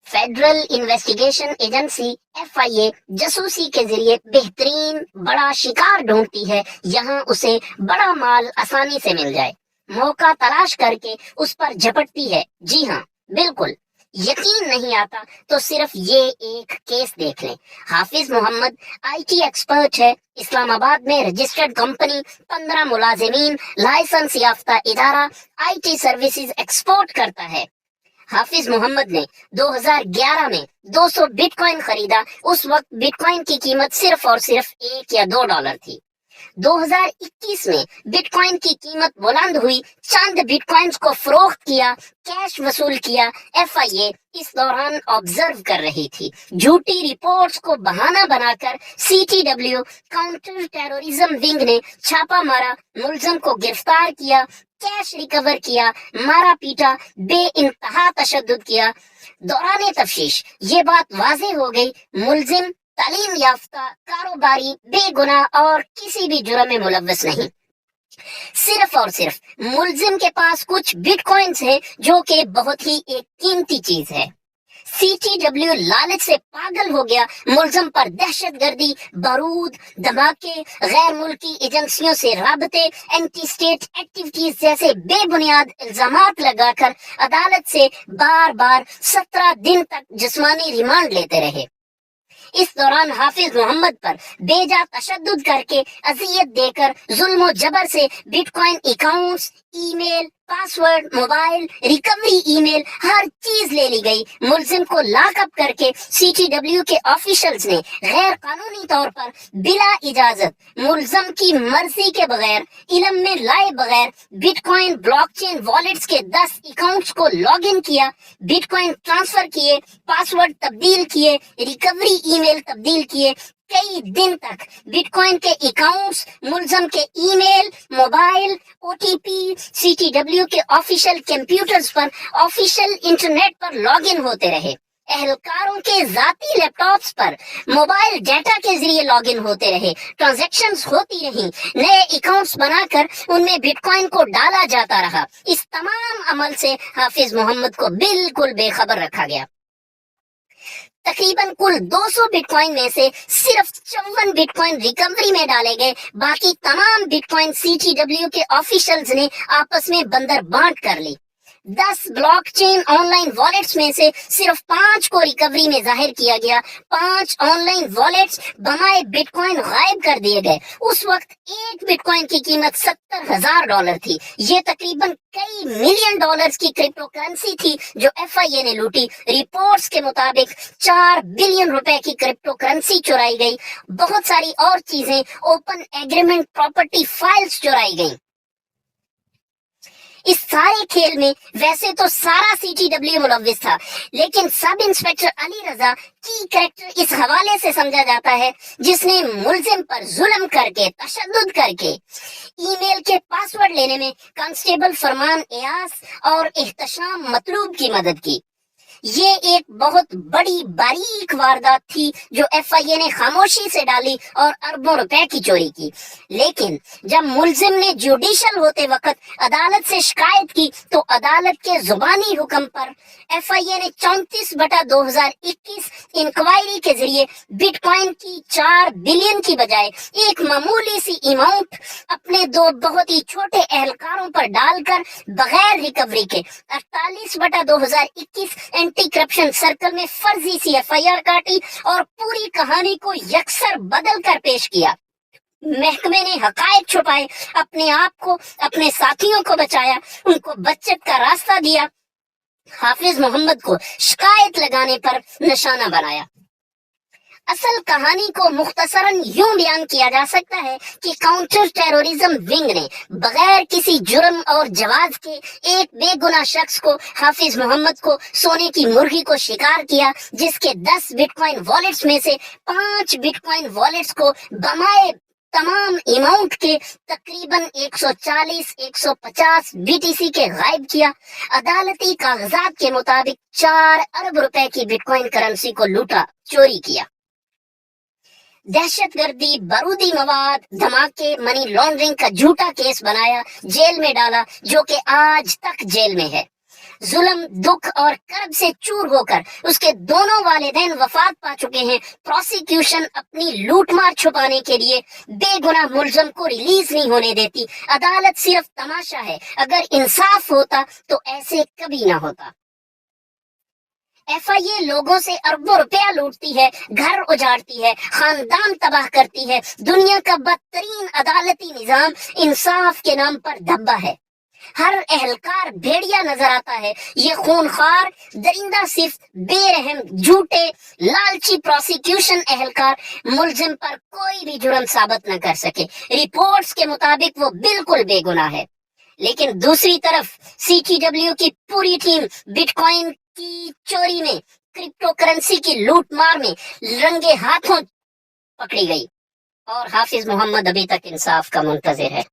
Federal investigation agency FIA जासूसी के जरिए बेहतरीन बड़ा शिकार ढूंढती है, यहाँ उसे बड़ा माल आसानी से मिल जाए। मौका तलाश करके उस पर झपटती है। जी हाँ, बिल्कुल। यकीन नहीं आता तो सिर्फ ये एक केस देख लें। हाफिज मोहम्मद IT एक्सपर्ट है, इस्लामाबाद में रजिस्टर्ड कंपनी, 15 मुलाजिमीन, लाइसेंस याफ्ता इदारा, IT सर्विसेज एक्सपोर्ट करता है। हाफिज मोहम्मद ने 2011 में 200 बिटकॉइन खरीदा। उस वक्त बिटकॉइन की कीमत सिर्फ और सिर्फ $1 या $2 थी। 2021 में बिटकॉइन की कीमत बुलंद हुई, चंद बिटकॉइंस को फरोख्त किया, कैश वसूल किया। FIA इस दौरान ऑब्जर्व कर रही थी। झूठी रिपोर्ट्स को बहाना बनाकर CTW काउंटर टेररिज्म विंग ने छापा मारा, मुलजिम को गिरफ्तार किया, कैश रिकवर किया, मारा पीटा, बेइंतहा तशद्दुद किया। दौरान तफ्तीश ये बात वाज़ेह हो गई, मुलजिम तालीम याफ्ता, कारोबारी, बेगुनाह और किसी भी जुर्म में मुलव्वस नहीं। सिर्फ और सिर्फ मुलजिम के पास कुछ बिटकॉइंस हैं जो कि बहुत ही एक कीमती चीज है। CTW लालच से पागल हो गया, मुलजिम पर दहशतगर्दी, बारूद, धमाके, गैर मुल्की एजेंसियों से राबते, एंटी स्टेट एक्टिविटीज जैसे बेबुनियाद इल्जामात लगाकर अदालत से बार बार 17 दिन तक जिस्मानी रिमांड लेते रहे। इस दौरान हाफिज मोहम्मद पर बेजा तशद्दुद करके, अजियत देकर, जुल्म जबर से bitcoin accounts, email, password, mobile, recovery email, हर चीज ले ली गई। मुलजिम को लॉकअप करके CTW के ऑफिशियल्स ने गैर कानूनी तौर पर बिला इजाजत, मुलजिम की मर्जी के बगैर, इल्म में लाए बगैर बिटकॉइन ब्लॉकचेन वॉलेट्स के 10 अकाउंट्स को लॉग इन किया, बिटकॉइन ट्रांसफर किए, पासवर्ड तब्दील किए, रिकवरी ईमेल तब्दील किए। कई दिन तक बिटकॉइन के अकाउंट्स, मुलजिम के ईमेल, मोबाइल, OTP CTW के ऑफिशियल कंप्यूटर्स पर, ऑफिशियल इंटरनेट पर लॉगिन होते रहे। एहलकारों के जाती लैपटॉप्स पर मोबाइल डाटा के जरिए लॉगिन होते रहे, ट्रांजैक्शंस होती रहीं, नए अकाउंट्स बनाकर उनमें बिटकॉइन को डाला जाता रहा। इस तमाम अमल से हाफिज मोहम्मद को बिल्कुल बेखबर रखा गया। तकरीबन कुल 200 बिटकॉइन में से सिर्फ 54 बिटकॉइन रिकवरी में डाले गए, बाकी तमाम बिटकॉइन CTW के ऑफिशियल्स ने आपस में बंदर बांट कर ली। 10 ब्लॉकचेन ऑनलाइन वॉलेट्स में से सिर्फ 5 को रिकवरी में जाहिर किया गया। 5 ऑनलाइन वॉलेट्स बमाए बिटकॉइन गायब कर दिए गए। उस वक्त एक बिटकॉइन की कीमत $70,000 थी। ये तकरीबन कई मिलियन डॉलर्स की क्रिप्टो करेंसी थी जो FIA ने लूटी। रिपोर्ट्स के मुताबिक 4 बिलियन रुपए की क्रिप्टो करेंसी चुराई गई। बहुत सारी और चीजें, ओपन एग्रीमेंट प्रॉपर्टी फाइल्स चुराई गई। इस सारे खेल में वैसे तो सारा CTW मुलव्विस था, लेकिन सब इंस्पेक्टर अली रजा की कैरेक्टर इस हवाले से समझा जाता है जिसने मुलजिम पर जुल्म करके, तशद्दुद करके, ईमेल के पासवर्ड लेने में कांस्टेबल फरमान एयास और एहतशाम मतलूब की मदद की। ये एक बहुत बड़ी बारीक वारदात थी जो FIA ने खामोशी से डाली और अरबों रुपए की चोरी की। लेकिन जब मुलजिम ने जुडिशल होते वक्त अदालत से शिकायत की तो अदालत के जुबानी हुक्म पर FIA ने 34/2021 इंक्वायरी के जरिए बिटकॉइन की 4 बिलियन की बजाय एक मामूली सी अमाउंट अपने 2 बहुत ही छोटे एहलकारों पर डालकर बगैर रिकवरी के 48/2021 एंटी करप्शन सर्कल में फर्जी सी FIR काटी और पूरी कहानी को यकसर बदल कर पेश किया। महकमे ने हकायक छुपाए, अपने आप को, अपने साथियों को बचाया, उनको बचत का रास्ता दिया, हाफिज मोहम्मद को शिकायत लगाने पर निशाना बनाया। असल कहानी को मुख्तसरन यूं बयान किया जा सकता है कि काउंटर टेररिज्म विंग ने बगैर किसी जुर्म और जवाज के एक बेगुनाह शख्स को, हाफिज मोहम्मद को, सोने की मुर्गी को शिकार किया, जिसके 10 बिटकॉइन वॉलेट्स में से 5 बिटकॉइन वॉलेट्स को बमाए तमाम अमाउंट के तकरीबन 140-150 BTC के गायब किया। अदालती कागजात के मुताबिक 4 अरब रुपए की बिटकॉइन करेंसी को लूटा, चोरी किया। दहशतगर्दी, बारूदी मवाद, धमाके, मनी लॉन्ड्रिंग का झूठा केस बनाया, जेल में डाला, जो कि आज तक जेल में है। ظلم دکھ اور کرب سے چور ہو کر اس کے دونوں والدین وفات پا چکے ہیں. پروسیکیوشن اپنی لوٹ مار چھپانے کے لیے بے گناہ ملزم کو ریلیز نہیں ہونے دیتی. عدالت صرف تماشا ہے. اگر انصاف ہوتا تو ایسے کبھی نہ ہوتا. ایف آئی اے لوگوں سے اربوں روپیہ لوٹتی ہے, گھر اجاڑتی ہے, خاندان تباہ کرتی ہے. دنیا کا بدترین عدالتی نظام انصاف کے نام پر دھبا ہے. ہر اہلکار بھیڑیا نظر آتا ہے. یہ خونخوار درندہ صرف بے رحم جھوٹے لالچی پروسیکیوشن اہلکار ملزم پر کوئی بھی جرم ثابت نہ کر سکے. رپورٹس کے مطابق وہ بالکل بے گناہ ہے. لیکن دوسری طرف سی ٹی ڈبلیو کی پوری ٹیم بٹ کوائن کی چوری میں, کرپٹو کرنسی کی لوٹ مار میں رنگے ہاتھوں پکڑی گئی, اور حافظ محمد ابھی تک انصاف کا منتظر ہے.